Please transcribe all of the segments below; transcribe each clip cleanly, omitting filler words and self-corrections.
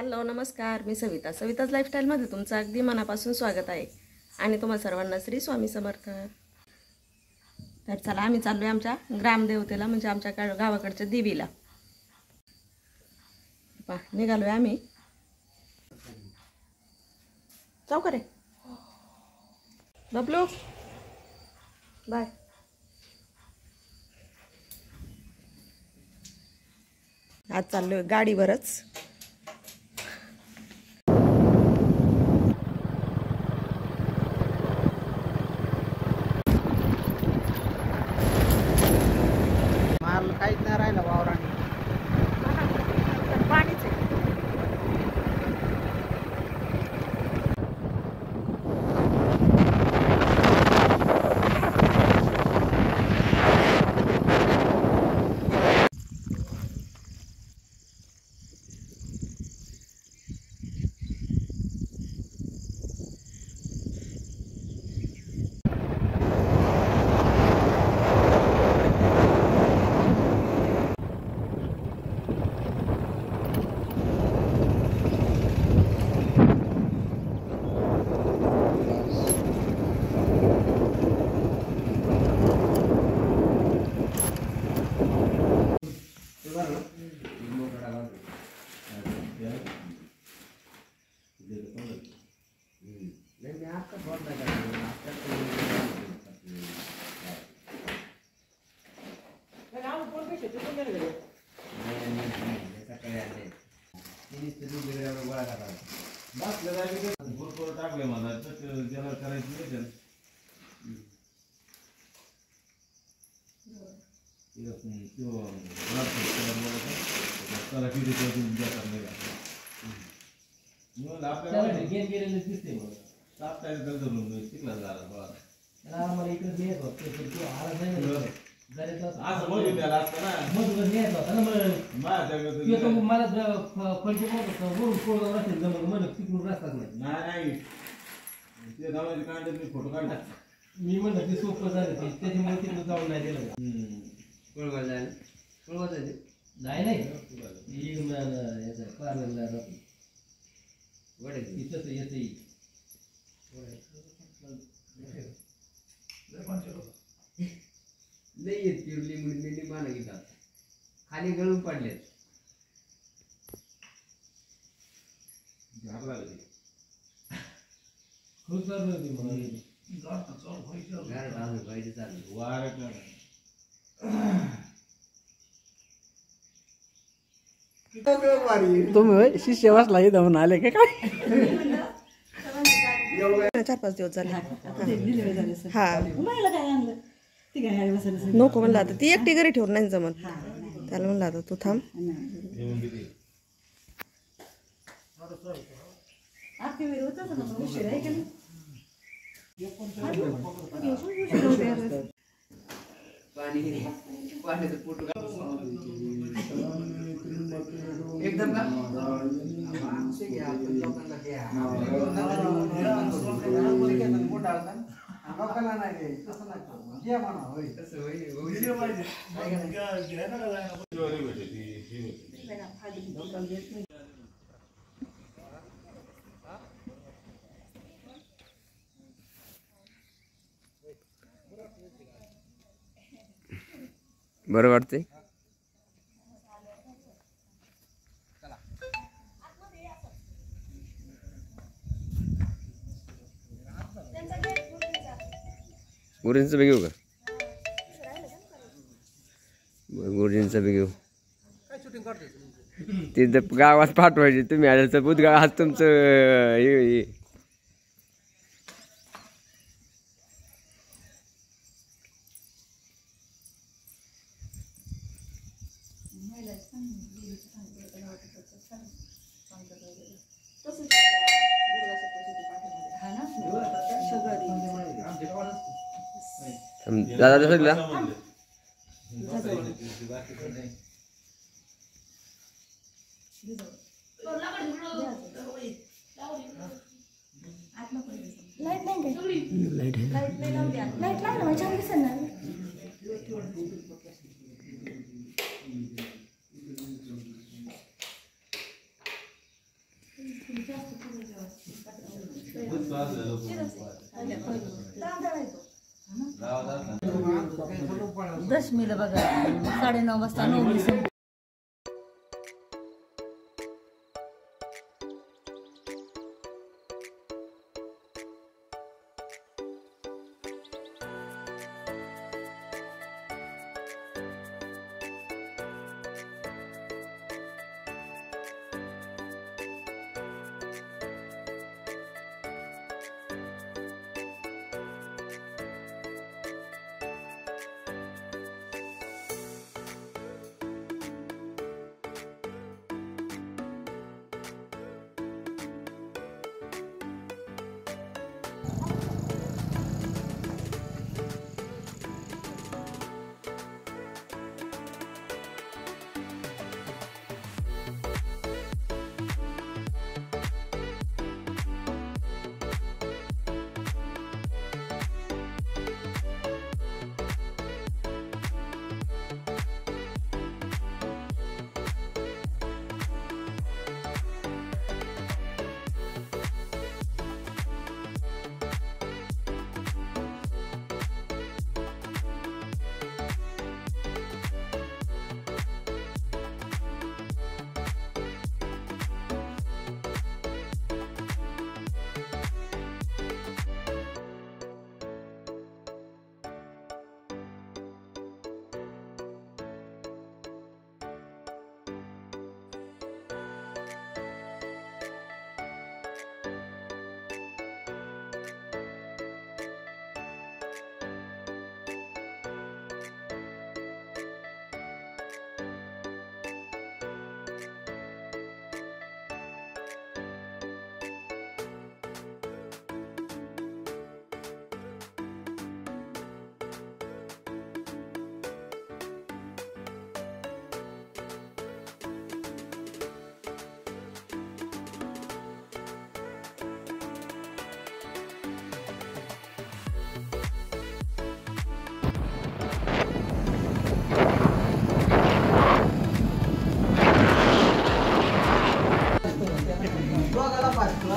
Hello नमस्कार, मी सविताच लाईफस्टाईलमध्ये तुमचं अगदी मनापासून स्वागत आहे आणि तुम्हा सर्वांना श्री स्वामी समर्थ. तर चला आम्ही चाललो आहे आमच्या ग्रामदेवतेला, म्हणजे आमच्या गावाकडच्या देवीला. निघालो आहे आम्ही. जाऊ का रे बबलू, बाय. आज चाललो आहे गाडीवरच. काहीच नाही राहिलं वावराने. पाणीच आहे. फोटो काढला मी म्हणलं ते सोपं झालं ते त्याच्यामुळे तिथं जाऊन नाही दिलं. कोळवा जायला कोळवा जायचं नाही नाही याचा पार्लरला इथंच येतं नाही येत पिरली मुली मान घेतात खाली गळून पडले. खूप चालू होती तुम्ही शिष्य वाचला इथं म्हणून आले काय? 4-5 दिवस झाले. हा नको म्हणलं, आता ती एकटी घरी ठेवून नाही जमत. त्याला म्हणलं आता तू थांब. एकदम का बरं वाटते. गुरुजींचं बी घेऊ का? गुरुजींचं बी घेऊ. तिथं गावात पाठवायचे तुम्ही. आज बुधगाव आज तुमचं हे दादा दिसला लाईट लागलं छान दिसत ना. दशमीला बघा 9:30 वाजता नवमी संपते.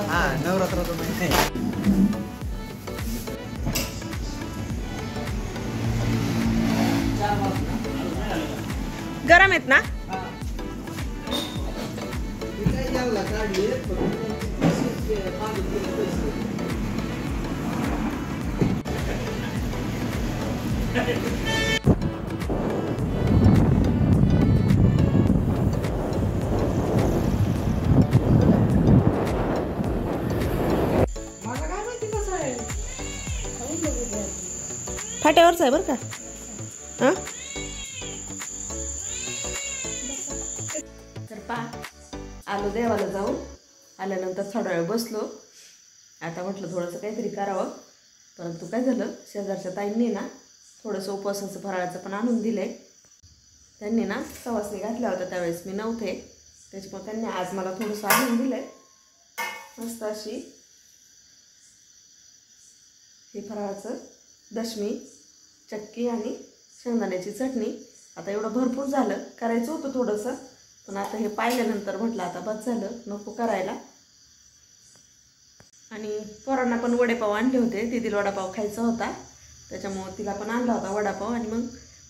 हा नवरात्राचा महिना आहे. गरम आहेत ना? फाट्यावरच आहे बरं का. हां तर आलो देवाला जाऊन आल्यानंतर थोडा वेळ बसलो. आता म्हटलं थोडंसं काहीतरी करावं, परंतु काय झालं, शेजारच्या ताईंनी ना थोडंसं उपवासाचं फराळाचं पण आणून दिले. त्यांनी ना सवासणी घातल्या होत्या त्यावेळेस मी नव्हते, त्याच्यामुळे त्यांनी आज मला थोडंसं आणून दिलं आहे. मस्त अशी हे फराळाचं दशमी चक्की आणि शेंगदाण्याची चटणी. आता एवढं भरपूर झालं, करायचं होतं थोडंसं, पण आता हे पाहिल्यानंतर म्हटलं आता बस झालं, नको करायला. आणि पोरांना पण वडेपाव आणले होते, दीदीला वडापाव खायचा होता त्याच्यामुळं तिला पण आणला होता वडापाव, आणि मग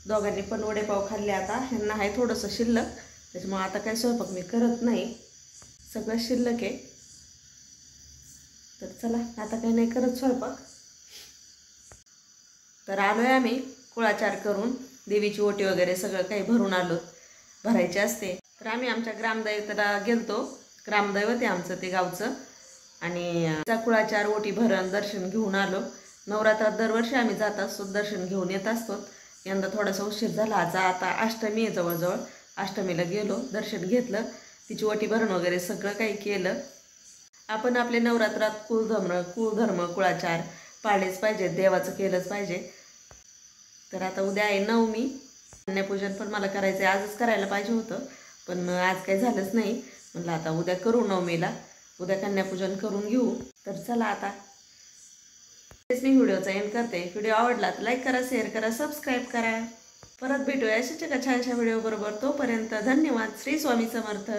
दोघांनी पण वडेपाव खाल्ले. आता ह्यांना आहे थोडंसं शिल्लक, त्याच्यामुळं आता काही स्वयंपाक मी करत नाही, सगळं शिल्लक आहे. तर चला आता काही नाही करत स्वयंपाक. तर आलो आहे आम्ही कुळाचार करून, देवीची ओटी वगैरे सगळं काही भरून आलो, भरायचे असते. तर आम्ही आमच्या ग्रामदैवताला गेलतो, ग्रामदैवत आहे आमचं ते गावचं, आणि कुळाचार ओटी भरण दर्शन घेऊन आलो. नवरात्रात दरवर्षी आम्ही जात असतो, दर्शन घेऊन येत असतो. यंदा थोडासा उशीर झाला, आता अष्टमी आहे जवळजवळ, अष्टमीला गेलो, दर्शन घेतलं, तिची ओटी भरण वगैरे सगळं काही केलं. आपण आपले नवरात्रात कुळधर्म कुळाचार पाळलेच पाहिजे, देवाचं केलंच पाहिजे. तर आता उद्या आहे नवमी, कन्यापूजन पण मला करायचं आहे, आजच करायला पाहिजे होतं, पण आज काही झालंच नाही. म्हटलं आता उद्या करू, नवमीला उद्या कन्यापूजन करून घेऊ. तर चला आता तेच मी व्हिडिओचा एंड करते. व्हिडिओ आवडला तर लाईक करा, शेअर करा, सबस्क्राईब करा. परत भेटूया अशाच एका छानशा व्हिडिओ बरोबर. तोपर्यंत धन्यवाद. श्री स्वामी समर्थ.